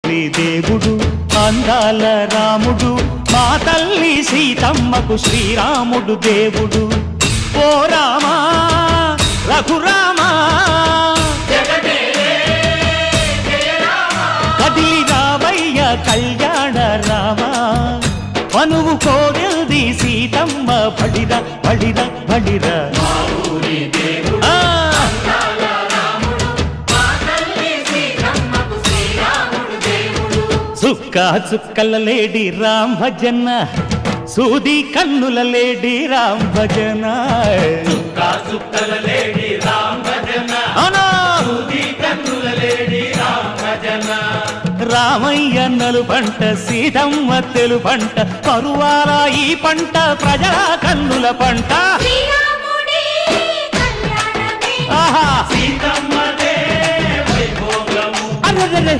దేవుడు అందాల రాముడు మా తల్లి సీతమ్మకు శ్రీరాముడు దేవుడు. ఓ రామా రఘురామా కదిలి రావయ్య కళ్యాణ రామా, మనువు కోరింది సీతమ్మ బడిరా బడిరా బడిరా. చుక్క చుక్కల లేడి రామ్ భజన, సూది కన్నుల లేడి రామ్ భజన. చుక్క చుక్కల లేడి రామ్ భజన, సూది కన్నుల లేడి రామ్ భజన. రామయ్య నలు పంట సీతమ్మ తెలు పంట, పరువాల ఈ పంట ప్రజల కన్నుల పంట. సీతమ్మదే వైభోగము అరే